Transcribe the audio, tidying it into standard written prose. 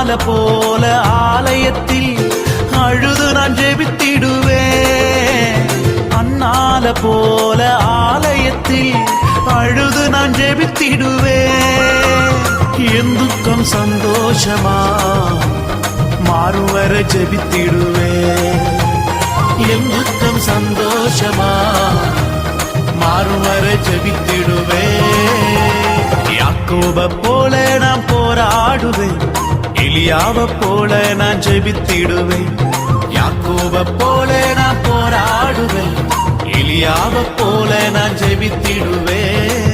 அன்னால போல ஆலயத்தில் அழுது நான் ஜெபித்திடுவேன். அன்னால போல ஆலயத்தில் அழுது நான் ஜெபித்திடுவேன். என் துக்கம் சந்தோஷமா மாறும் வர ஜெபித்திடுவேன். என் துக்கம் சந்தோஷமா மாறும் வர ஜெபித்திடுவேன். யாக்கோப போல நான் போராடுவேன். எலியாவ போல நான் ஜெபித்திடுவேன். யாக்கோப போல நான் போராடுவேன். எலியாவ போல நான் ஜெபித்திடுவேன்.